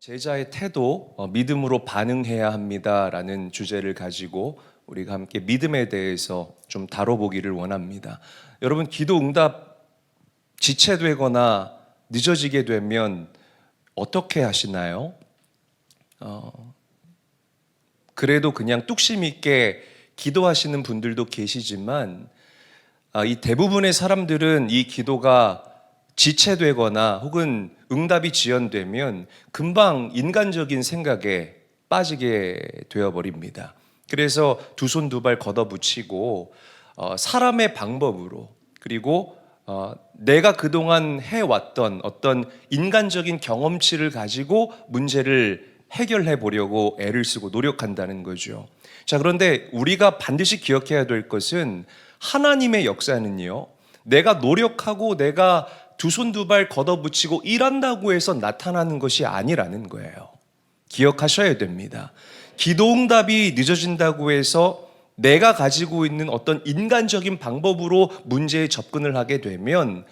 제자의 태도, 믿음으로 반응해야 합니다라는 주제를 가지고 우리가 함께 믿음에 대해서 좀 다뤄보기를 원합니다. 여러분, 기도 응답 지체되거나 늦어지게 되면 어떻게 하시나요? 그래도 그냥 뚝심 있게 기도하시는 분들도 계시지만 이 대부분의 사람들은 이 기도가 지체되거나 혹은 응답이 지연되면 금방 인간적인 생각에 빠지게 되어버립니다. 그래서 두 손 두 발 걷어붙이고 사람의 방법으로, 그리고 내가 그동안 해왔던 어떤 인간적인 경험치를 가지고 문제를 해결해 보려고 애를 쓰고 노력한다는 거죠. 자, 그런데 우리가 반드시 기억해야 될 것은 하나님의 역사는요, 내가 노력하고 내가 두 손 두 발 걷어붙이고 일한다고 해서 나타나는 것이 아니라는 거예요. 기억하셔야 됩니다. 기도 응답이 늦어진다고 해서 내가 가지고 있는 어떤 인간적인 방법으로 문제에 접근을 하게 되면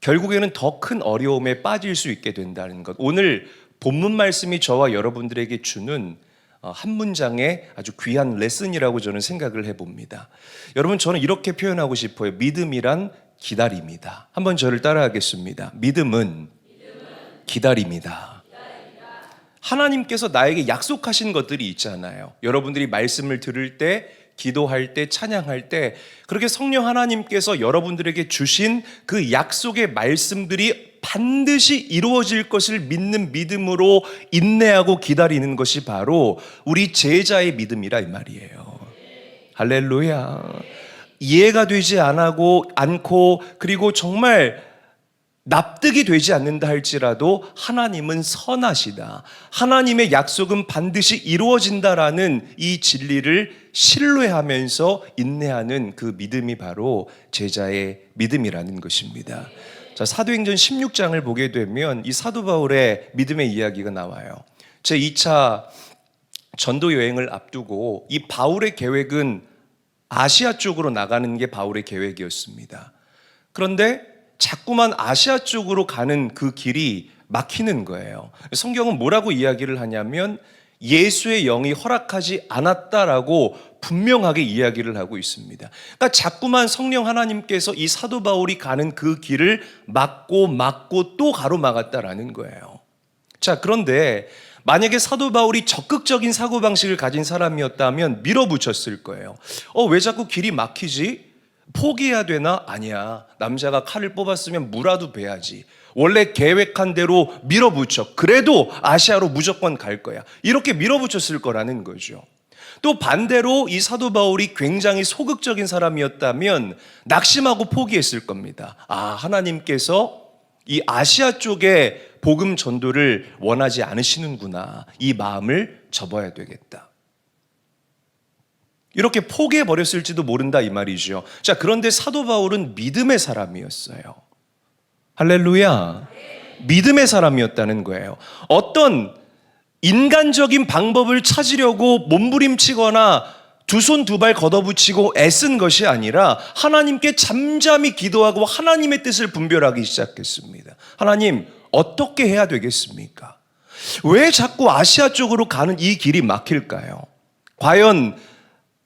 결국에는 더 큰 어려움에 빠질 수 있게 된다는 것. 오늘 본문 말씀이 저와 여러분들에게 주는 한 문장의 아주 귀한 레슨이라고 저는 생각을 해봅니다. 여러분, 저는 이렇게 표현하고 싶어요. 믿음이란 기다림이다. 한번 저를 따라하겠습니다. 믿음은 기다림이다. 하나님께서 나에게 약속하신 것들이 있잖아요. 여러분들이 말씀을 들을 때, 기도할 때, 찬양할 때 그렇게 성령 하나님께서 여러분들에게 주신 그 약속의 말씀들이 반드시 이루어질 것을 믿는 믿음으로 인내하고 기다리는 것이 바로 우리 제자의 믿음이라 이 말이에요. 할렐루야. 이해가 되지 않고 그리고 정말 납득이 되지 않는다 할지라도 하나님은 선하시다, 하나님의 약속은 반드시 이루어진다라는 이 진리를 신뢰하면서 인내하는 그 믿음이 바로 제자의 믿음이라는 것입니다. 자, 사도행전 16장을 보게 되면 이 사도 바울의 믿음의 이야기가 나와요. 제2차 전도 여행을 앞두고 이 바울의 계획은 아시아 쪽으로 나가는 게 바울의 계획이었습니다. 그런데 자꾸만 아시아 쪽으로 가는 그 길이 막히는 거예요. 성경은 뭐라고 이야기를 하냐면 예수의 영이 허락하지 않았다라고 분명하게 이야기를 하고 있습니다. 그러니까 자꾸만 성령 하나님께서 이 사도 바울이 가는 그 길을 막고 또 가로막았다라는 거예요. 자, 그런데 만약에 사도 바울이 적극적인 사고방식을 가진 사람이었다면 밀어붙였을 거예요. 왜 자꾸 길이 막히지? 포기해야 되나? 아니야. 남자가 칼을 뽑았으면 무라도 베야지. 원래 계획한 대로 밀어붙여. 그래도 아시아로 무조건 갈 거야. 이렇게 밀어붙였을 거라는 거죠. 또 반대로 이 사도 바울이 굉장히 소극적인 사람이었다면 낙심하고 포기했을 겁니다. 하나님께서 이 아시아 쪽에 복음 전도를 원하지 않으시는구나. 이 마음을 접어야 되겠다. 이렇게 포기해버렸을지도 모른다 이 말이죠. 자, 그런데 사도 바울은 믿음의 사람이었어요. 할렐루야. 믿음의 사람이었다는 거예요. 어떤 인간적인 방법을 찾으려고 몸부림치거나 두 손 두 발 걷어붙이고 애쓴 것이 아니라 하나님께 잠잠히 기도하고 하나님의 뜻을 분별하기 시작했습니다. 하나님, 어떻게 해야 되겠습니까? 왜 자꾸 아시아 쪽으로 가는 이 길이 막힐까요? 과연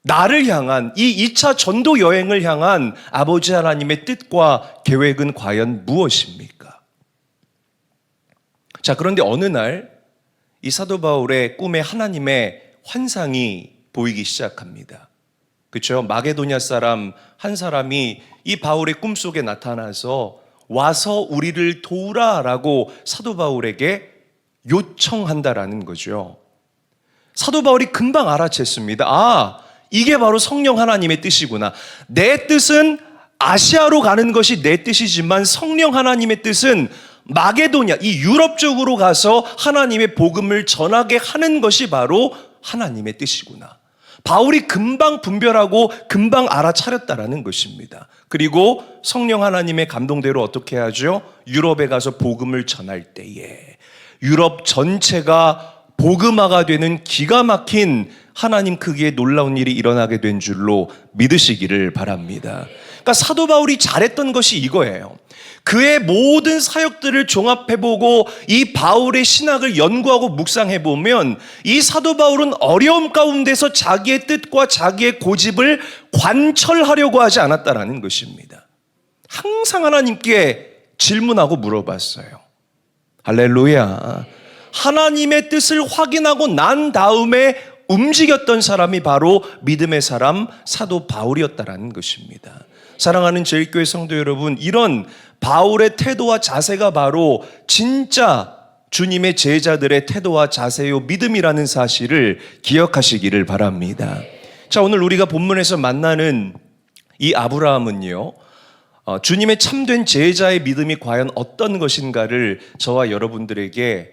나를 향한 이 2차 전도 여행을 향한 아버지 하나님의 뜻과 계획은 과연 무엇입니까? 자, 그런데 어느 날 이 사도 바울의 꿈에 하나님의 환상이 보이기 시작합니다. 그렇죠? 마게도냐 사람 한 사람이 이 바울의 꿈속에 나타나서 와서 우리를 도우라라고 사도 바울에게 요청한다라는 거죠. 사도 바울이 금방 알아챘습니다. 이게 바로 성령 하나님의 뜻이구나. 내 뜻은 아시아로 가는 것이 내 뜻이지만 성령 하나님의 뜻은 마게도냐, 이 유럽 쪽으로 가서 하나님의 복음을 전하게 하는 것이 바로 하나님의 뜻이구나. 바울이 금방 분별하고 금방 알아차렸다라는 것입니다. 그리고 성령 하나님의 감동대로 어떻게 하죠? 유럽에 가서 복음을 전할 때에 유럽 전체가 복음화가 되는 기가 막힌 하나님 크기의 놀라운 일이 일어나게 된 줄로 믿으시기를 바랍니다. 그러니까 사도 바울이 잘했던 것이 이거예요. 그의 모든 사역들을 종합해보고 이 바울의 신학을 연구하고 묵상해보면 이 사도 바울은 어려움 가운데서 자기의 뜻과 자기의 고집을 관철하려고 하지 않았다라는 것입니다. 항상 하나님께 질문하고 물어봤어요. 할렐루야. 하나님의 뜻을 확인하고 난 다음에 움직였던 사람이 바로 믿음의 사람 사도 바울이었다라는 것입니다. 사랑하는 제일교회 성도 여러분, 이런 바울의 태도와 자세가 바로 진짜 주님의 제자들의 태도와 자세요 믿음이라는 사실을 기억하시기를 바랍니다. 자, 오늘 우리가 본문에서 만나는 이 아브라함은요, 주님의 참된 제자의 믿음이 과연 어떤 것인가를 저와 여러분들에게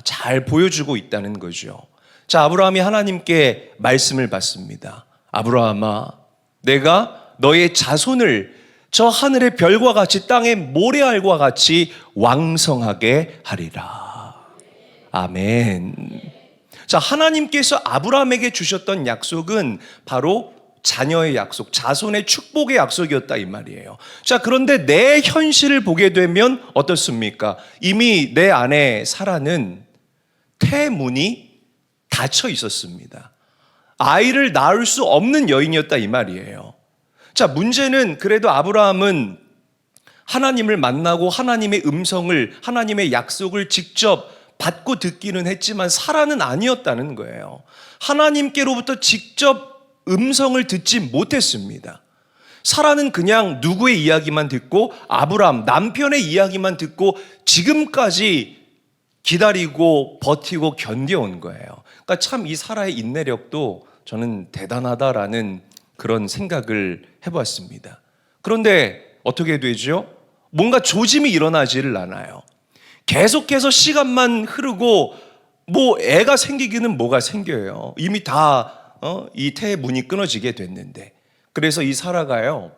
잘 보여주고 있다는 거죠. 자, 아브라함이 하나님께 말씀을 받습니다. 아브라함아, 내가 너의 자손을 저 하늘의 별과 같이 땅의 모래알과 같이 왕성하게 하리라. 아멘. 자, 하나님께서 아브라함에게 주셨던 약속은 바로 자녀의 약속, 자손의 축복의 약속이었다 이 말이에요. 자, 그런데 내 현실을 보게 되면 어떻습니까? 이미 내 아내 사라는 태문이 닫혀 있었습니다. 아이를 낳을 수 없는 여인이었다 이 말이에요. 자, 문제는 그래도 아브라함은 하나님을 만나고 하나님의 음성을, 하나님의 약속을 직접 받고 듣기는 했지만 사라는 아니었다는 거예요. 하나님께로부터 직접 음성을 듣지 못했습니다. 사라는 그냥 누구의 이야기만 듣고 아브라함 남편의 이야기만 듣고 지금까지 기다리고 버티고 견뎌온 거예요. 그러니까 참 이 사라의 인내력도 저는 대단하다라는 그런 생각을 해봤습니다. 그런데 어떻게 되죠? 뭔가 조짐이 일어나지를 않아요. 계속해서 시간만 흐르고 뭐 애가 생기기는 뭐가 생겨요. 이미 다 이 태의 문이 끊어지게 됐는데, 그래서 이 사라가요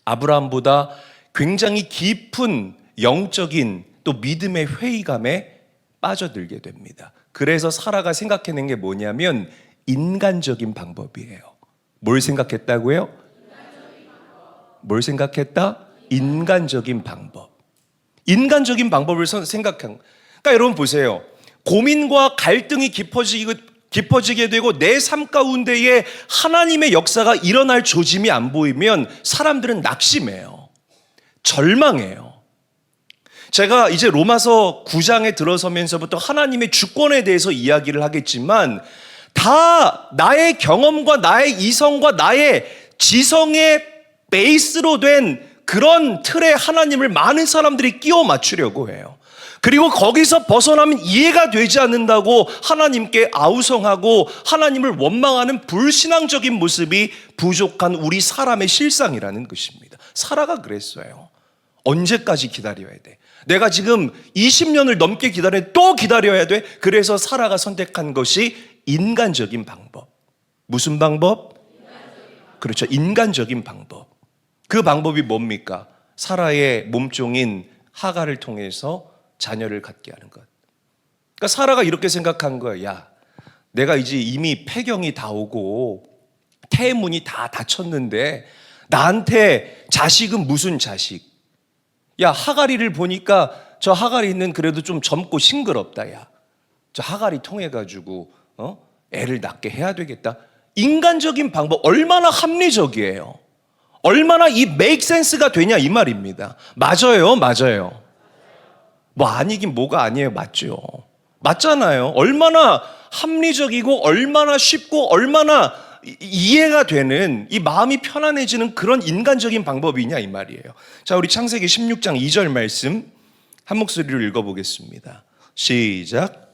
아브라함보다 굉장히 깊은 영적인 또 믿음의 회의감에 빠져들게 됩니다. 그래서 사라가 생각해낸 게 뭐냐면 인간적인 방법이에요. 뭘 생각했다고요? 뭘 생각했다? 인간적인 방법. 인간적인 방법을 생각한. 그러니까 여러분 보세요. 고민과 갈등이 깊어지게 되고 내 삶 가운데에 하나님의 역사가 일어날 조짐이 안 보이면 사람들은 낙심해요. 절망해요. 제가 이제 로마서 9장에 들어서면서부터 하나님의 주권에 대해서 이야기를 하겠지만 다 나의 경험과 나의 이성과 나의 지성의 베이스로 된 그런 틀에 하나님을 많은 사람들이 끼워 맞추려고 해요. 그리고 거기서 벗어나면 이해가 되지 않는다고 하나님께 아우성하고 하나님을 원망하는 불신앙적인 모습이 부족한 우리 사람의 실상이라는 것입니다. 사라가 그랬어요. 언제까지 기다려야 돼? 내가 지금 20년을 넘게 기다려 또 기다려야 돼? 그래서 사라가 선택한 것이 인간적인 방법. 무슨 방법? 그렇죠. 인간적인 방법. 그 방법이 뭡니까? 사라의 몸종인 하갈을 통해서 자녀를 갖게 하는 것. 그러니까 사라가 이렇게 생각한 거예요. 야, 내가 이제 이미 폐경이 다 오고 태문이 다 닫혔는데 나한테 자식은 무슨 자식? 야, 하갈이를 보니까 저 하갈이는 그래도 좀 젊고 싱그럽다. 야, 저 하갈이 통해가지고 애를 낳게 해야 되겠다. 인간적인 방법 얼마나 합리적이에요. 얼마나 이 make sense가 되냐 이 말입니다. 맞아요, 맞아요. 뭐 아니긴 뭐가 아니에요. 맞죠. 맞잖아요. 얼마나 합리적이고 얼마나 쉽고 얼마나 이해가 되는, 이 마음이 편안해지는 그런 인간적인 방법이냐 이 말이에요. 자, 우리 창세기 16장 2절 말씀 한 목소리로 읽어보겠습니다. 시작.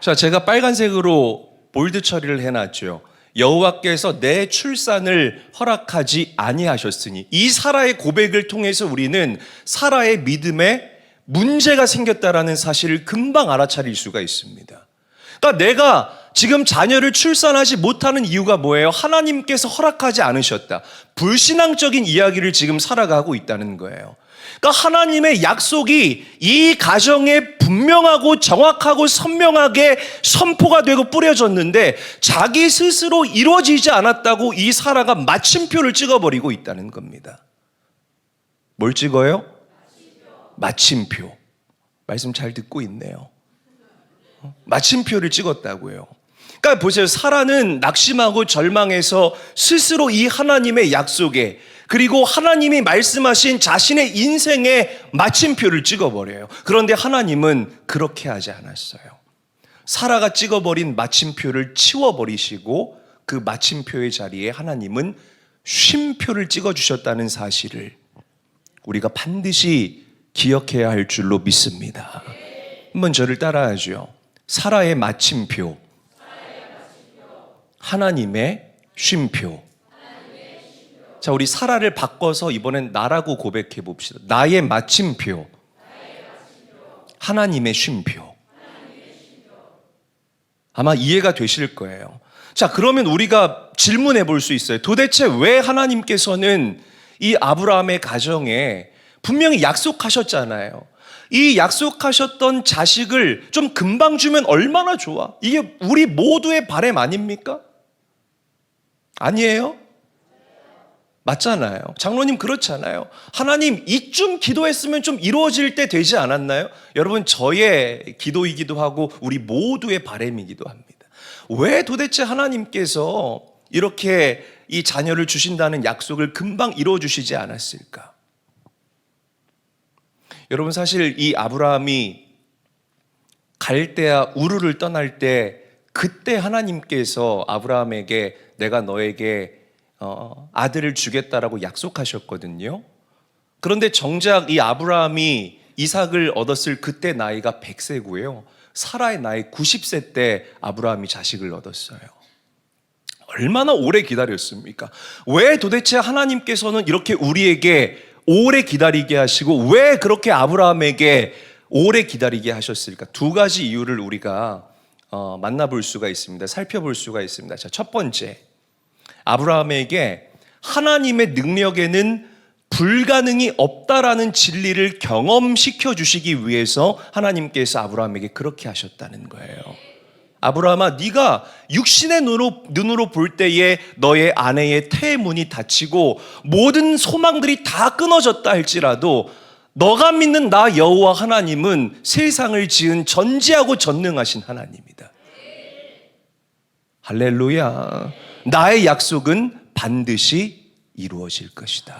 자, 제가 빨간색으로 볼드 처리를 해놨죠. 여호와께서 내 출산을 허락하지 아니하셨으니. 이 사라의 고백을 통해서 우리는 사라의 믿음에 문제가 생겼다라는 사실을 금방 알아차릴 수가 있습니다. 그러니까 내가 지금 자녀를 출산하지 못하는 이유가 뭐예요? 하나님께서 허락하지 않으셨다. 불신앙적인 이야기를 지금 살아가고 있다는 거예요. 그러니까 하나님의 약속이 이 가정에 분명하고 정확하고 선명하게 선포가 되고 뿌려졌는데 자기 스스로 이루어지지 않았다고 이 사라가 마침표를 찍어버리고 있다는 겁니다. 뭘 찍어요? 마침표. 말씀 잘 듣고 있네요. 마침표를 찍었다고요. 그러니까 보세요. 사라는 낙심하고 절망해서 스스로 이 하나님의 약속에 그리고 하나님이 말씀하신 자신의 인생의 마침표를 찍어버려요. 그런데 하나님은 그렇게 하지 않았어요. 사라가 찍어버린 마침표를 치워버리시고 그 마침표의 자리에 하나님은 쉼표를 찍어주셨다는 사실을 우리가 반드시 기억해야 할 줄로 믿습니다. 한번 저를 따라하죠. 사라의 마침표, 하나님의 쉼표. 자, 우리 사라를 바꿔서 이번엔 나라고 고백해 봅시다. 나의 마침표, 하나님의 쉼표. 아마 이해가 되실 거예요. 자, 그러면 우리가 질문해 볼 수 있어요. 도대체 왜 하나님께서는 이 아브라함의 가정에 분명히 약속하셨잖아요. 이 약속하셨던 자식을 좀 금방 주면 얼마나 좋아? 이게 우리 모두의 바람 아닙니까? 아니에요? 맞잖아요. 장로님 그렇잖아요. 하나님 이쯤 기도했으면 좀 이루어질 때 되지 않았나요? 여러분 저의 기도이기도 하고 우리 모두의 바람이기도 합니다. 왜 도대체 하나님께서 이렇게 이 자녀를 주신다는 약속을 금방 이루어 주시지 않았을까? 여러분 사실 이 아브라함이 갈대아 우르를 떠날 때 그때 하나님께서 아브라함에게 내가 너에게 아들을 주겠다라고 약속하셨거든요. 그런데 정작 이 아브라함이 이삭을 얻었을 그때 나이가 100세고요. 사라의 나이 90세 때 아브라함이 자식을 얻었어요. 얼마나 오래 기다렸습니까? 왜 도대체 하나님께서는 이렇게 우리에게 오래 기다리게 하시고 왜 그렇게 아브라함에게 오래 기다리게 하셨을까? 두 가지 이유를 우리가 만나볼 수가 있습니다. 살펴볼 수가 있습니다. 자, 첫 번째, 아브라함에게 하나님의 능력에는 불가능이 없다라는 진리를 경험시켜 주시기 위해서 하나님께서 아브라함에게 그렇게 하셨다는 거예요. 아브라함아, 네가 육신의 눈으로 볼 때에 너의 아내의 태문이 닫히고 모든 소망들이 다 끊어졌다 할지라도 너가 믿는 나 여호와 하나님은 세상을 지은 전지하고 전능하신 하나님이다. 할렐루야. 나의 약속은 반드시 이루어질 것이다.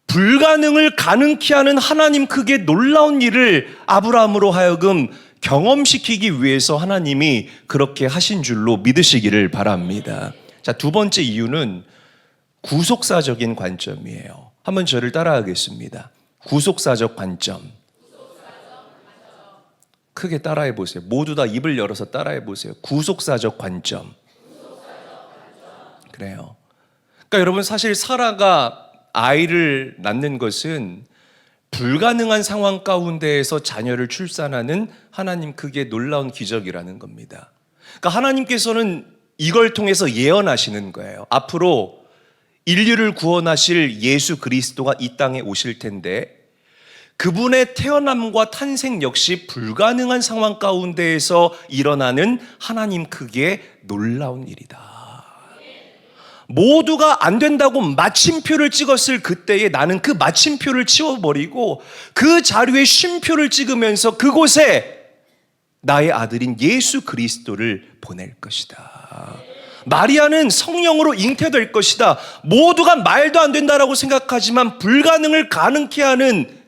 불가능을 가능케 하는 하나님 크게 놀라운 일을 아브라함으로 하여금 경험시키기 위해서 하나님이 그렇게 하신 줄로 믿으시기를 바랍니다. 자, 두 번째 이유는 구속사적인 관점이에요. 한번 저를 따라하겠습니다. 구속사적 관점. 크게 따라해 보세요. 모두 다 입을 열어서 따라해 보세요. 구속사적 관점. 그래요. 그러니까 여러분 사실 사라가 아이를 낳는 것은 불가능한 상황 가운데에서 자녀를 출산하는 하나님 크게 놀라운 기적이라는 겁니다. 그러니까 하나님께서는 이걸 통해서 예언하시는 거예요. 앞으로 인류를 구원하실 예수 그리스도가 이 땅에 오실 텐데 그분의 태어남과 탄생 역시 불가능한 상황 가운데에서 일어나는 하나님 크기의 놀라운 일이다. 모두가 안 된다고 마침표를 찍었을 그때에 나는 그 마침표를 치워버리고 그 자료에 쉼표를 찍으면서 그곳에 나의 아들인 예수 그리스도를 보낼 것이다. 마리아는 성령으로 잉태될 것이다. 모두가 말도 안 된다라고 생각하지만 불가능을 가능케 하는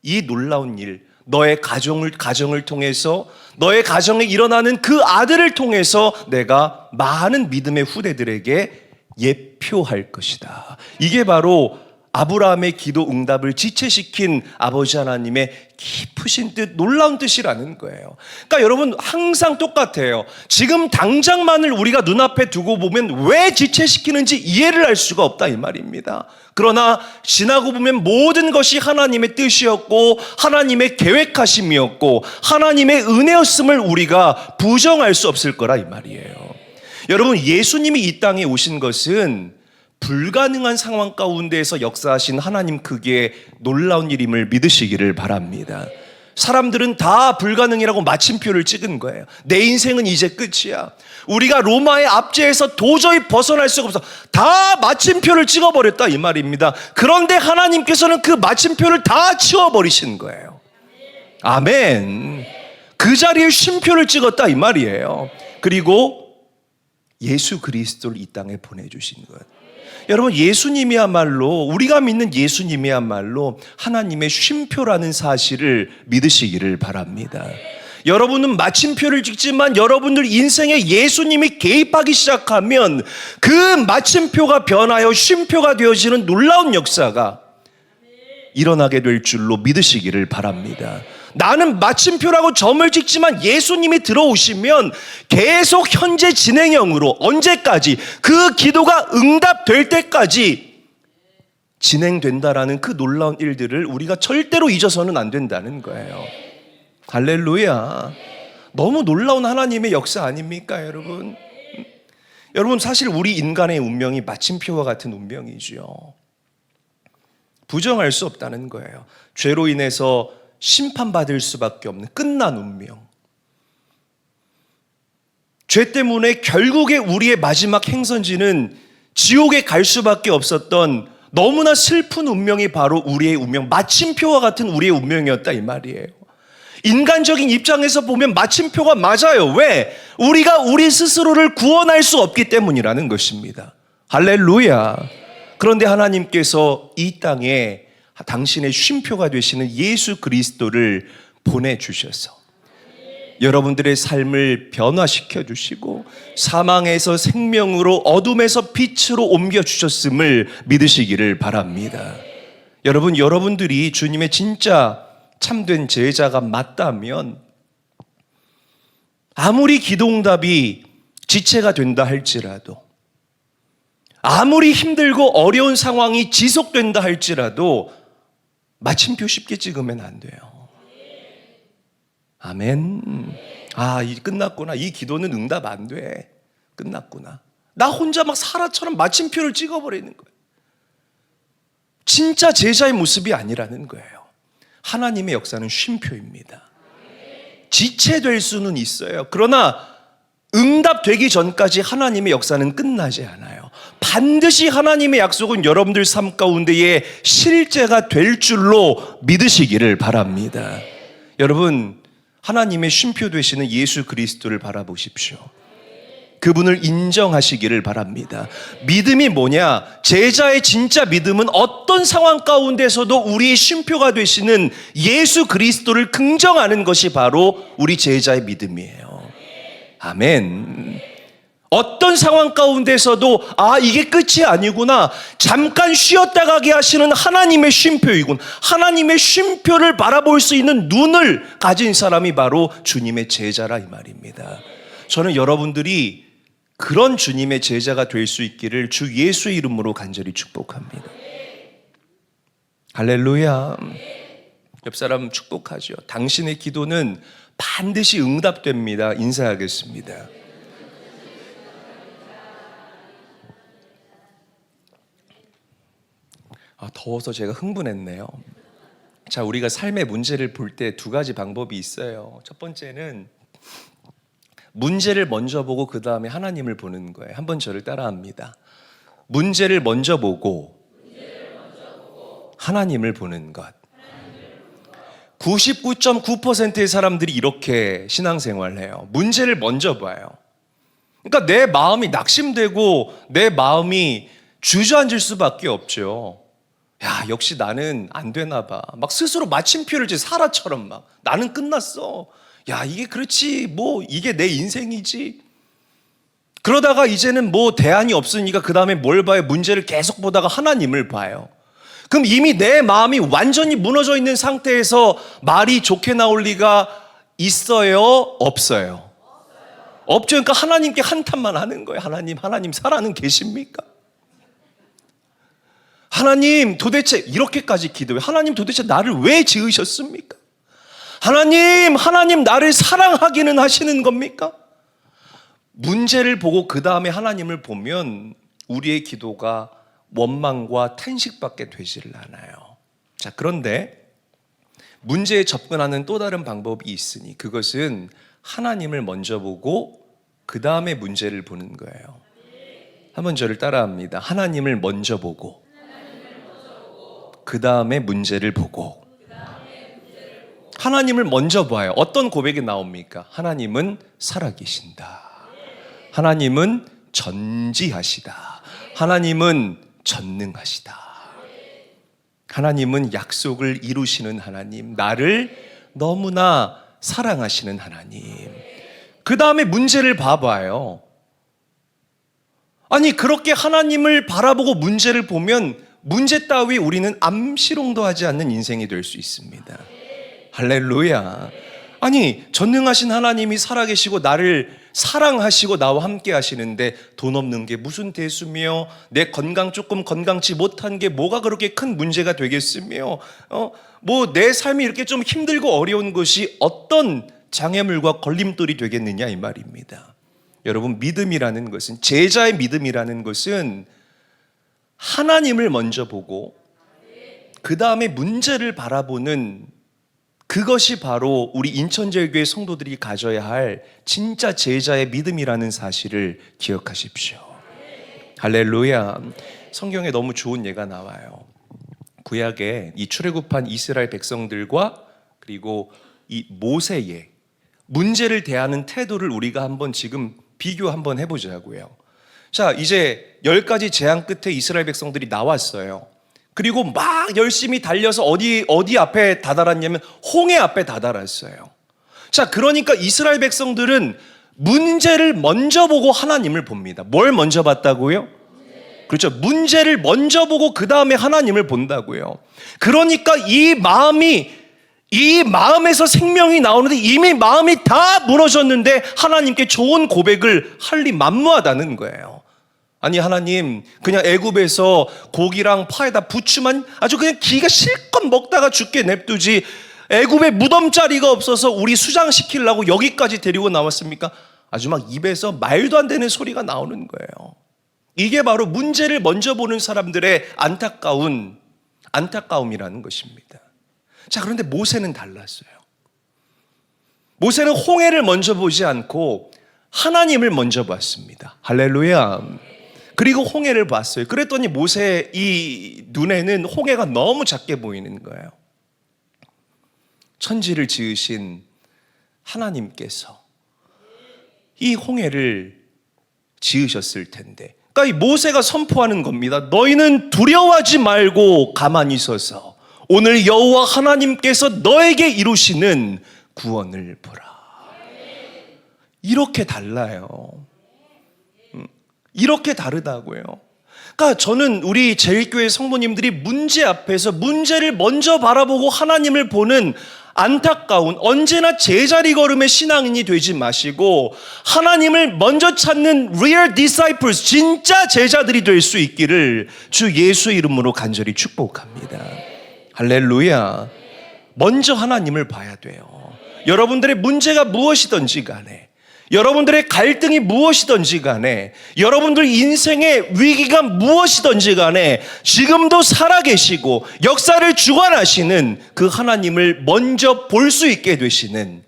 이 놀라운 일, 너의 가정을 통해서 너의 가정에 일어나는 그 아들을 통해서 내가 많은 믿음의 후대들에게 예표할 것이다. 이게 바로 아브라함의 기도 응답을 지체시킨 아버지 하나님의 깊으신 뜻, 놀라운 뜻이라는 거예요. 그러니까 여러분 항상 똑같아요. 지금 당장만을 우리가 눈앞에 두고 보면 왜 지체시키는지 이해를 할 수가 없다 이 말입니다. 그러나 지나고 보면 모든 것이 하나님의 뜻이었고 하나님의 계획하심이었고 하나님의 은혜였음을 우리가 부정할 수 없을 거라 이 말이에요. 여러분 예수님이 이 땅에 오신 것은 불가능한 상황 가운데에서 역사하신 하나님 크기의 놀라운 일임을 믿으시기를 바랍니다. 사람들은 다 불가능이라고 마침표를 찍은 거예요. 내 인생은 이제 끝이야. 우리가 로마의 압제에서 도저히 벗어날 수가 없어. 다 마침표를 찍어버렸다 이 말입니다. 그런데 하나님께서는 그 마침표를 다 치워버리신 거예요. 아멘. 그 자리에 쉼표를 찍었다 이 말이에요. 그리고 예수 그리스도를 이 땅에 보내주신 거예요. 여러분 예수님이야말로 우리가 믿는 예수님이야말로 하나님의 쉼표라는 사실을 믿으시기를 바랍니다. 여러분은 마침표를 찍지만 여러분들 인생에 예수님이 개입하기 시작하면 그 마침표가 변하여 쉼표가 되어지는 놀라운 역사가 일어나게 될 줄로 믿으시기를 바랍니다. 나는 마침표라고 점을 찍지만 예수님이 들어오시면 계속 현재 진행형으로 언제까지 그 기도가 응답될 때까지 진행된다라는 그 놀라운 일들을 우리가 절대로 잊어서는 안 된다는 거예요. 할렐루야. 너무 놀라운 하나님의 역사 아닙니까 여러분? 여러분 사실 우리 인간의 운명이 마침표와 같은 운명이지요. 부정할 수 없다는 거예요. 죄로 인해서 심판받을 수밖에 없는 끝난 운명. 죄 때문에 결국에 우리의 마지막 행선지는 지옥에 갈 수밖에 없었던 너무나 슬픈 운명이 바로 우리의 운명, 마침표와 같은 우리의 운명이었다 이 말이에요. 인간적인 입장에서 보면 마침표가 맞아요. 왜? 우리가 우리 스스로를 구원할 수 없기 때문이라는 것입니다. 할렐루야. 그런데 하나님께서 이 땅에 당신의 쉼표가 되시는 예수 그리스도를 보내주셔서 여러분들의 삶을 변화시켜 주시고 사망에서 생명으로 어둠에서 빛으로 옮겨주셨음을 믿으시기를 바랍니다. 여러분, 여러분들이 주님의 진짜 참된 제자가 맞다면 아무리 기도응답이 지체가 된다 할지라도 아무리 힘들고 어려운 상황이 지속된다 할지라도 마침표 쉽게 찍으면 안 돼요. 아멘. 끝났구나. 이 기도는 응답 안 돼. 끝났구나. 나 혼자 막 사라처럼 마침표를 찍어버리는 거예요. 진짜 제자의 모습이 아니라는 거예요. 하나님의 역사는 쉼표입니다. 지체될 수는 있어요. 그러나 응답되기 전까지 하나님의 역사는 끝나지 않아요. 반드시 하나님의 약속은 여러분들 삶 가운데에 실제가 될 줄로 믿으시기를 바랍니다. 여러분, 하나님의 쉼표 되시는 예수 그리스도를 바라보십시오. 그분을 인정하시기를 바랍니다. 믿음이 뭐냐? 제자의 진짜 믿음은 어떤 상황 가운데서도 우리의 쉼표가 되시는 예수 그리스도를 긍정하는 것이 바로 우리 제자의 믿음이에요. 아멘. 어떤 상황 가운데서도 이게 끝이 아니구나, 잠깐 쉬었다 가게 하시는 하나님의 쉼표이군, 하나님의 쉼표를 바라볼 수 있는 눈을 가진 사람이 바로 주님의 제자라 이 말입니다. 저는 여러분들이 그런 주님의 제자가 될 수 있기를 주 예수의 이름으로 간절히 축복합니다. 할렐루야. 옆 사람 축복하죠. 당신의 기도는 반드시 응답됩니다. 인사하겠습니다. 더워서 제가 흥분했네요. 자, 우리가 삶의 문제를 볼 때 두 가지 방법이 있어요. 첫 번째는 문제를 먼저 보고 그 다음에 하나님을 보는 거예요. 한번 저를 따라합니다. 문제를 먼저 보고 하나님을 보는 것. 99.9%의 사람들이 이렇게 신앙생활을 해요. 문제를 먼저 봐요. 그러니까 내 마음이 낙심되고 내 마음이 주저앉을 수밖에 없죠. 역시 나는 안 되나 봐. 막 스스로 마침표를 사라처럼 막 나는 끝났어. 이게 그렇지. 이게 내 인생이지. 그러다가 이제는 대안이 없으니까 그 다음에 뭘 봐요? 문제를 계속 보다가 하나님을 봐요. 그럼 이미 내 마음이 완전히 무너져 있는 상태에서 말이 좋게 나올 리가 있어요? 없어요? 없죠. 그러니까 하나님께 한탄만 하는 거예요. 하나님 살아는 계십니까? 하나님 도대체 이렇게까지 기도해요. 하나님 도대체 나를 왜 지으셨습니까? 하나님 나를 사랑하기는 하시는 겁니까? 문제를 보고 그 다음에 하나님을 보면 우리의 기도가 원망과 탄식밖에 되지를 않아요. 자, 그런데 문제에 접근하는 또 다른 방법이 있으니 그것은 하나님을 먼저 보고 그 다음에 문제를 보는 거예요. 한번 저를 따라합니다. 하나님을 먼저 보고 그 다음에 문제를 보고. 하나님을 먼저 봐요. 어떤 고백이 나옵니까? 하나님은 살아계신다. 하나님은 전지하시다. 하나님은 전능하시다. 하나님은 약속을 이루시는 하나님, 나를 너무나 사랑하시는 하나님. 그 다음에 문제를 봐봐요. 아니, 그렇게 하나님을 바라보고 문제를 보면 문제 따위 우리는 암시롱도 하지 않는 인생이 될 수 있습니다. 할렐루야. 아니, 전능하신 하나님이 살아계시고 나를 사랑하시고 나와 함께 하시는데 돈 없는 게 무슨 대수며 내 건강 조금 건강치 못한 게 뭐가 그렇게 큰 문제가 되겠으며 뭐 내 삶이 이렇게 좀 힘들고 어려운 것이 어떤 장애물과 걸림돌이 되겠느냐 이 말입니다. 여러분, 믿음이라는 것은, 제자의 믿음이라는 것은 하나님을 먼저 보고 그 다음에 문제를 바라보는, 그것이 바로 우리 인천제일교회 성도들이 가져야 할 진짜 제자의 믿음이라는 사실을 기억하십시오. 할렐루야. 성경에 너무 좋은 예가 나와요. 구약에 이 출애굽한 이스라엘 백성들과 그리고 이 모세의 문제를 대하는 태도를 우리가 한번 지금 비교 한번 해보자고요. 자, 이제 10가지 재앙 끝에 이스라엘 백성들이 나왔어요. 그리고 막 열심히 달려서 어디 앞에 다다랐냐면 홍해 앞에 다다랐어요. 자, 그러니까 이스라엘 백성들은 문제를 먼저 보고 하나님을 봅니다. 뭘 먼저 봤다고요? 그렇죠. 문제를 먼저 보고 그 다음에 하나님을 본다고요. 그러니까 이 마음에서 생명이 나오는데 이미 마음이 다 무너졌는데 하나님께 좋은 고백을 할 리 만무하다는 거예요. 아니, 하나님, 그냥 애굽에서 고기랑 파에다 부추만 아주 그냥 기가 실컷 먹다가 죽게 냅두지 애굽에 무덤자리가 없어서 우리 수장시키려고 여기까지 데리고 나왔습니까? 아주 막 입에서 말도 안 되는 소리가 나오는 거예요. 이게 바로 문제를 먼저 보는 사람들의 안타까움이라는 것입니다. 자, 그런데 모세는 달랐어요. 모세는 홍해를 먼저 보지 않고 하나님을 먼저 봤습니다. 할렐루야. 그리고 홍해를 봤어요. 그랬더니 모세의 이 눈에는 홍해가 너무 작게 보이는 거예요. 천지를 지으신 하나님께서 이 홍해를 지으셨을 텐데, 그러니까 이 모세가 선포하는 겁니다. 너희는 두려워하지 말고 가만히 서서 오늘 여호와 하나님께서 너에게 이루시는 구원을 보라. 이렇게 달라요. 이렇게 다르다고요. 그러니까 저는 우리 제일교회 성도님들이 문제 앞에서 문제를 먼저 바라보고 하나님을 보는 안타까운, 언제나 제자리 걸음의 신앙인이 되지 마시고 하나님을 먼저 찾는 real disciples, 진짜 제자들이 될 수 있기를 주 예수의 이름으로 간절히 축복합니다. 할렐루야. 먼저 하나님을 봐야 돼요. 여러분들의 문제가 무엇이든지 간에, 여러분들의 갈등이 무엇이든지 간에, 여러분들 인생의 위기가 무엇이든지 간에 지금도 살아계시고 역사를 주관하시는 그 하나님을 먼저 볼 수 있게 되시는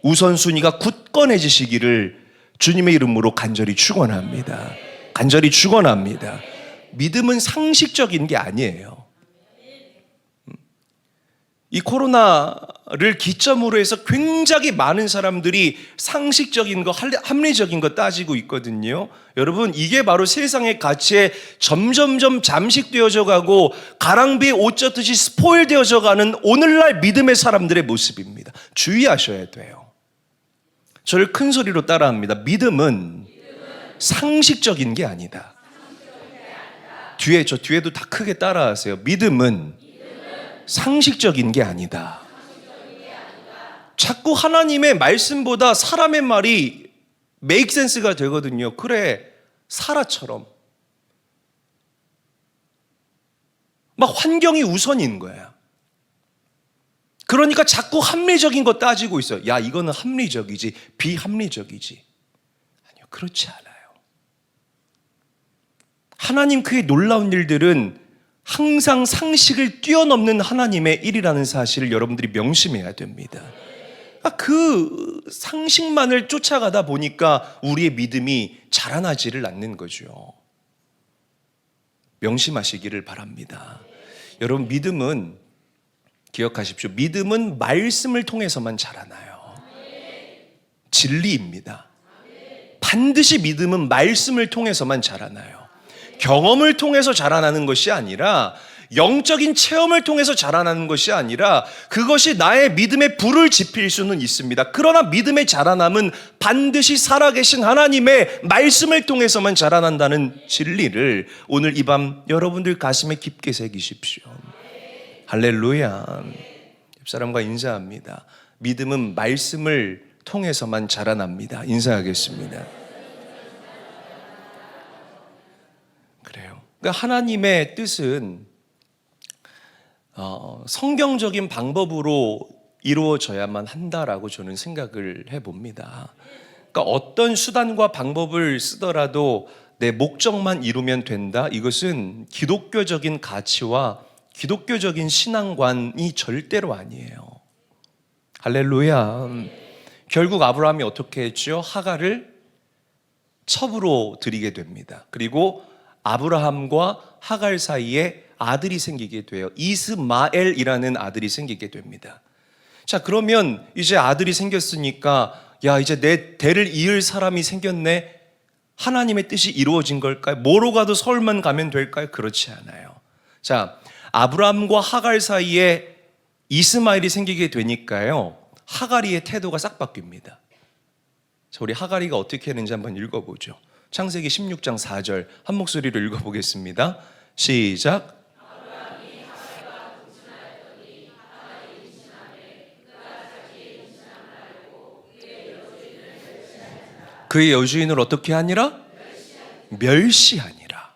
우선순위가 굳건해지시기를 주님의 이름으로 간절히 축원합니다. 간절히 축원합니다. 믿음은 상식적인 게 아니에요. 이 코로나를 기점으로 해서 굉장히 많은 사람들이 상식적인 거, 합리적인 거 따지고 있거든요. 여러분, 이게 바로 세상의 가치에 점점점 잠식되어져 가고 가랑비에 옷 젖듯이 스포일되어져 가는 오늘날 믿음의 사람들의 모습입니다. 주의하셔야 돼요. 저를 큰 소리로 따라합니다. 믿음은 상식적인 게 아니다. 저 뒤에도 다 크게 따라하세요. 믿음은 상식적인 게 아니다. 자꾸 하나님의 말씀보다 사람의 말이 make sense가 되거든요. 그래, 사라처럼. 막 환경이 우선인 거야. 그러니까 자꾸 합리적인 거 따지고 있어요. 야, 이거는 합리적이지, 비합리적이지. 아니요, 그렇지 않아요. 하나님 그의 놀라운 일들은 항상 상식을 뛰어넘는 하나님의 일이라는 사실을 여러분들이 명심해야 됩니다. 그 상식만을 쫓아가다 보니까 우리의 믿음이 자라나지를 않는 거죠. 명심하시기를 바랍니다. 여러분, 믿음은 기억하십시오. 믿음은 말씀을 통해서만 자라나요. 진리입니다. 반드시 믿음은 말씀을 통해서만 자라나요. 경험을 통해서 자라나는 것이 아니라, 영적인 체험을 통해서 자라나는 것이 아니라, 그것이 나의 믿음의 불을 지필 수는 있습니다. 그러나 믿음의 자라남은 반드시 살아계신 하나님의 말씀을 통해서만 자라난다는 진리를 오늘 이 밤 여러분들 가슴에 깊게 새기십시오. 할렐루야. 옆사람과 인사합니다. 믿음은 말씀을 통해서만 자라납니다. 인사하겠습니다. 그래요. 그러니까 하나님의 뜻은 성경적인 방법으로 이루어져야만 한다라고 저는 생각을 해봅니다. 그러니까 어떤 수단과 방법을 쓰더라도 내 목적만 이루면 된다. 이것은 기독교적인 가치와 기독교적인 신앙관이 절대로 아니에요. 할렐루야. 결국 아브라함이 어떻게 했죠? 하갈을 첩으로 들이게 됩니다. 그리고 아브라함과 하갈 사이에 아들이 생기게 돼요. 이스마엘이라는 아들이 생기게 됩니다. 자, 그러면 이제 아들이 생겼으니까 야, 이제 내 대를 이을 사람이 생겼네. 하나님의 뜻이 이루어진 걸까요? 뭐로 가도 서울만 가면 될까요? 그렇지 않아요. 자, 아브라함과 하갈 사이에 이스마엘이 생기게 되니까요, 하갈이의 태도가 싹 바뀝니다. 자, 우리 하갈이가 어떻게 했는지 한번 읽어보죠. 창세기 16장 4절 한 목소리로 읽어보겠습니다. 시작. 그의 여주인을 어떻게 하니라? 멸시하니라.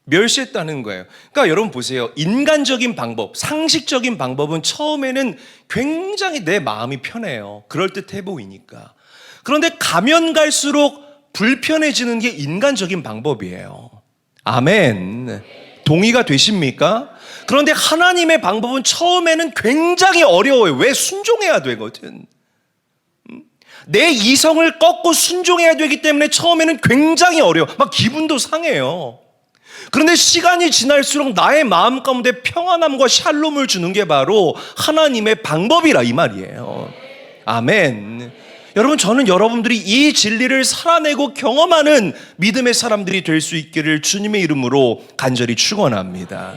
멸시했다는 거예요. 그러니까 여러분 보세요. 인간적인 방법, 상식적인 방법은 처음에는 굉장히 내 마음이 편해요. 그럴듯해 보이니까. 그런데 가면 갈수록 불편해지는 게 인간적인 방법이에요. 아멘. 동의가 되십니까? 그런데 하나님의 방법은 처음에는 굉장히 어려워요. 왜? 순종해야 되거든. 내 이성을 꺾고 순종해야 되기 때문에 처음에는 굉장히 어려워. 막 기분도 상해요. 그런데 시간이 지날수록 나의 마음 가운데 평안함과 샬롬을 주는 게 바로 하나님의 방법이라 이 말이에요. 아멘. 여러분, 저는 여러분들이 이 진리를 살아내고 경험하는 믿음의 사람들이 될 수 있기를 주님의 이름으로 간절히 축원합니다.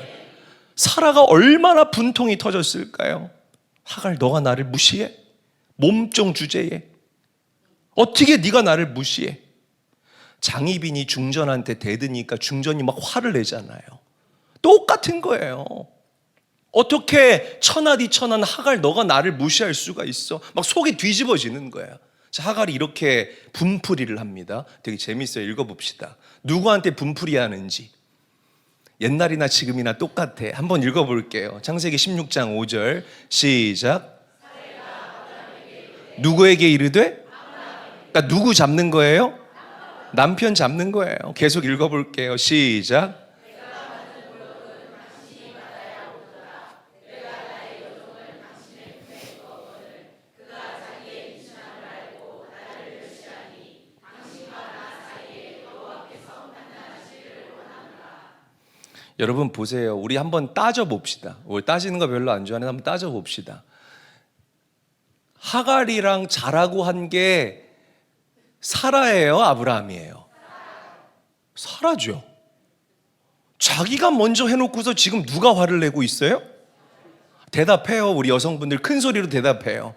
사라가 얼마나 분통이 터졌을까요? 하갈, 너가 나를 무시해? 몸종 주제에 어떻게 네가 나를 무시해? 장희빈이 중전한테 대드니까 중전이 막 화를 내잖아요. 똑같은 거예요. 어떻게 천하디천한 하갈, 너가 나를 무시할 수가 있어? 막 속이 뒤집어지는 거야. 자, 하갈이 이렇게 분풀이를 합니다. 되게 재밌어요. 읽어봅시다. 누구한테 분풀이 하는지. 옛날이나 지금이나 똑같아. 한번 읽어볼게요. 창세기 16장 5절 시작. 누구에게 이르되? 그러니까 누구 잡는 거예요? 남편 잡는 거예요. 계속 읽어볼게요. 시작. 여러분 보세요. 우리 한번 따져봅시다. 우리 따지는 거 별로 안 좋아하는데 한번 따져봅시다. 하갈이랑 자라고 한 게 사라예요? 아브라함이에요? 사라죠. 자기가 먼저 해놓고서 지금 누가 화를 내고 있어요? 대답해요. 우리 여성분들 큰 소리로 대답해요.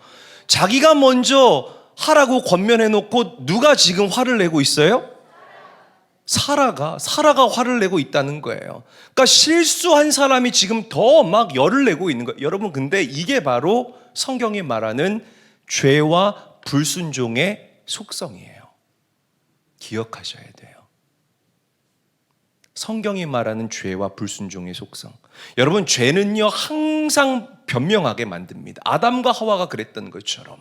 자기가 먼저 하라고 권면해놓고 누가 지금 화를 내고 있어요? 사라가 화를 내고 있다는 거예요. 그러니까 실수한 사람이 지금 더 막 열을 내고 있는 거예요. 여러분, 근데 이게 바로 성경이 말하는 죄와 불순종의 속성이에요. 기억하셔야 돼요. 성경이 말하는 죄와 불순종의 속성. 여러분, 죄는요 항상 변명하게 만듭니다. 아담과 하와가 그랬던 것처럼.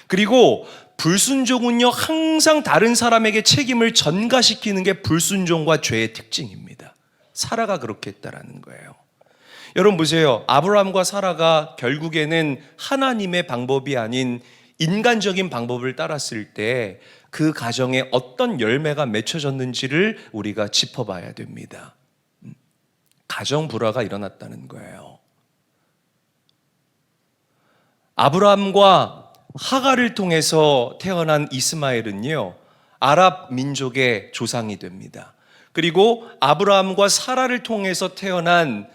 그리고 불순종은요 항상 다른 사람에게 책임을 전가시키는 게 불순종과 죄의 특징입니다. 사라가 그렇게 했다라는 거예요. 여러분 보세요. 아브라함과 사라가 결국에는 하나님의 방법이 아닌 인간적인 방법을 따랐을 때 그 가정에 어떤 열매가 맺혀졌는지를 우리가 짚어봐야 됩니다. 가정 불화가 일어났다는 거예요. 아브라함과 하갈을 통해서 태어난 이스마엘은요, 아랍 민족의 조상이 됩니다. 그리고 아브라함과 사라를 통해서 태어난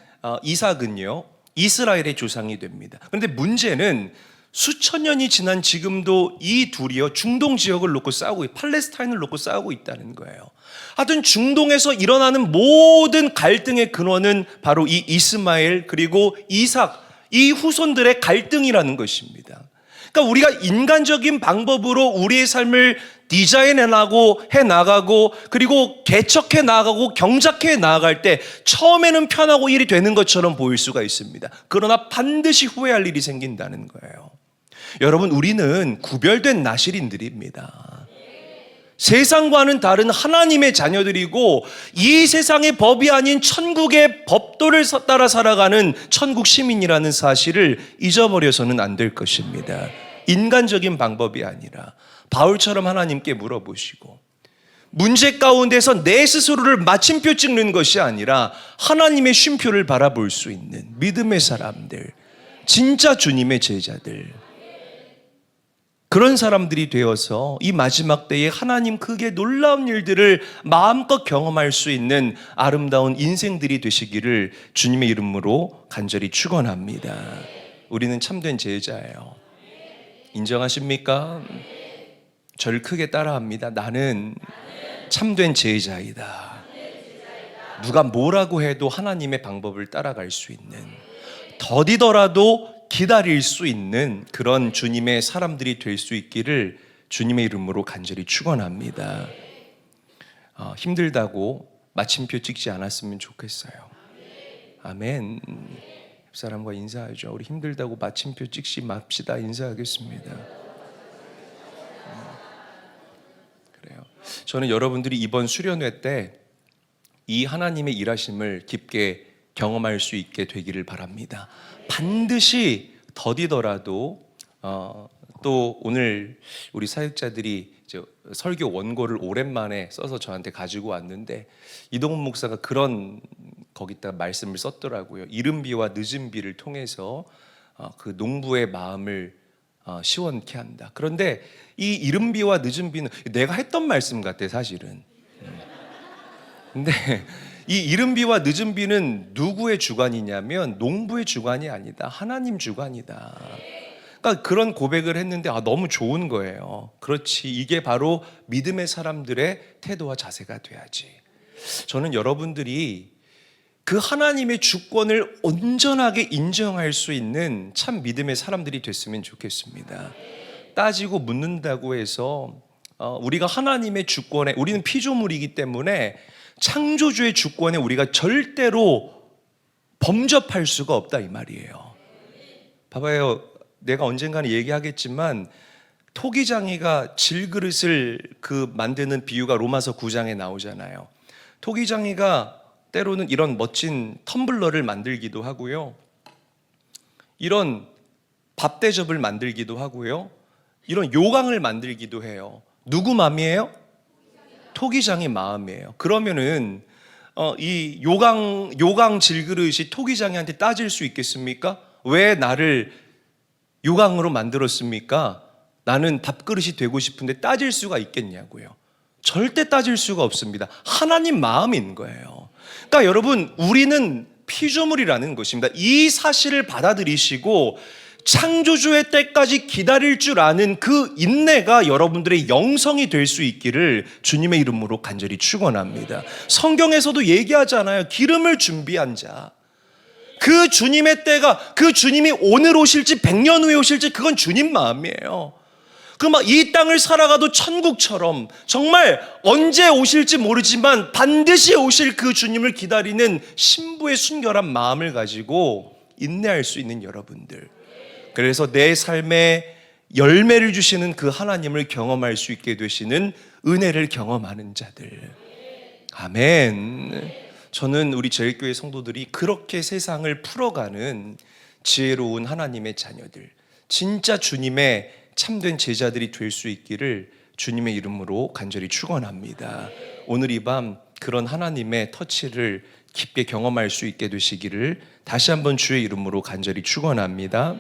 이삭은요, 이스라엘의 조상이 됩니다. 그런데 문제는 수천 년이 지난 지금도 이 둘이요 중동 지역을 놓고 싸우고, 팔레스타인을 놓고 싸우고 있다는 거예요. 하여튼 중동에서 일어나는 모든 갈등의 근원은 바로 이 이스마엘 그리고 이삭, 이 후손들의 갈등이라는 것입니다. 그러니까 우리가 인간적인 방법으로 우리의 삶을 디자인해 나가고 그리고 개척해 나가고 경작해 나아갈 때 처음에는 편하고 일이 되는 것처럼 보일 수가 있습니다. 그러나 반드시 후회할 일이 생긴다는 거예요. 여러분, 우리는 구별된 나실인들입니다. 세상과는 다른 하나님의 자녀들이고 이 세상의 법이 아닌 천국의 법도를 따라 살아가는 천국 시민이라는 사실을 잊어버려서는 안 될 것입니다. 인간적인 방법이 아니라 바울처럼 하나님께 물어보시고, 문제 가운데서 내 스스로를 마침표 찍는 것이 아니라 하나님의 쉼표를 바라볼 수 있는 믿음의 사람들, 진짜 주님의 제자들, 그런 사람들이 되어서 이 마지막 때에 하나님 크게 놀라운 일들을 마음껏 경험할 수 있는 아름다운 인생들이 되시기를 주님의 이름으로 간절히 축원합니다. 우리는 참된 제자예요. 인정하십니까? 저를 크게 따라합니다. 나는 참된 제자이다. 누가 뭐라고 해도 하나님의 방법을 따라갈 수 있는, 더디더라도 기다릴 수 있는 그런 주님의 사람들이 될 수 있기를 주님의 이름으로 간절히 축원합니다. 힘들다고 마침표 찍지 않았으면 좋겠어요. 아멘. 옆 사람과 인사하죠. 우리 힘들다고 마침표 찍지 맙시다. 인사하겠습니다. 그래요. 저는 여러분들이 이번 수련회 때 이 하나님의 일하심을 깊게 경험할 수 있게 되기를 바랍니다. 반드시 더디더라도 또 오늘 우리 사역자들이 설교 원고를 오랜만에 써서 저한테 가지고 왔는데 이동훈 목사가 그런 거기다 말씀을 썼더라고요. 이른 비와 늦은 비를 통해서 그 농부의 마음을 시원케 한다. 그런데 이 이른 비와 늦은 비는 내가 했던 말씀 같아 사실은. 근데 이 이른 비와 늦은 비는 누구의 주관이냐면 농부의 주관이 아니다. 하나님 주관이다. 그러니까 그런 고백을 했는데 너무 좋은 거예요. 그렇지, 이게 바로 믿음의 사람들의 태도와 자세가 돼야지. 저는 여러분들이 그 하나님의 주권을 온전하게 인정할 수 있는 참 믿음의 사람들이 됐으면 좋겠습니다. 따지고 묻는다고 해서 우리가 하나님의 주권에, 우리는 피조물이기 때문에 창조주의 주권에 우리가 절대로 범접할 수가 없다 이 말이에요. 봐봐요, 내가 언젠가는 얘기하겠지만 토기장이가 질그릇을 만드는 비유가 로마서 9장에 나오잖아요. 토기장이가 때로는 이런 멋진 텀블러를 만들기도 하고요, 이런 밥 대접을 만들기도 하고요, 이런 요강을 만들기도 해요. 누구 마음이에요? 토기장의 마음이에요. 그러면은 이 요강 질그릇이 토기장이한테 따질 수 있겠습니까? 왜 나를 요강으로 만들었습니까? 나는 밥그릇이 되고 싶은데 따질 수가 있겠냐고요. 절대 따질 수가 없습니다. 하나님 마음인 거예요. 그러니까 여러분, 우리는 피조물이라는 것입니다. 이 사실을 받아들이시고 창조주의 때까지 기다릴 줄 아는 그 인내가 여러분들의 영성이 될 수 있기를 주님의 이름으로 간절히 축원합니다. 성경에서도 얘기하잖아요. 기름을 준비한 자. 그 주님의 때가, 그 주님이 오늘 오실지 100년 후에 오실지 그건 주님 마음이에요. 그 막 이 땅을 살아가도 천국처럼 정말 언제 오실지 모르지만 반드시 오실 그 주님을 기다리는 신부의 순결한 마음을 가지고 인내할 수 있는 여러분들. 그래서 내 삶에 열매를 주시는 그 하나님을 경험할 수 있게 되시는 은혜를 경험하는 자들. 아멘. 저는 우리 저희교회 성도들이 그렇게 세상을 풀어가는 지혜로운 하나님의 자녀들, 진짜 주님의 참된 제자들이 될 수 있기를 주님의 이름으로 간절히 축원합니다. 오늘 이 밤 그런 하나님의 터치를 깊게 경험할 수 있게 되시기를 다시 한번 주의 이름으로 간절히 축원합니다.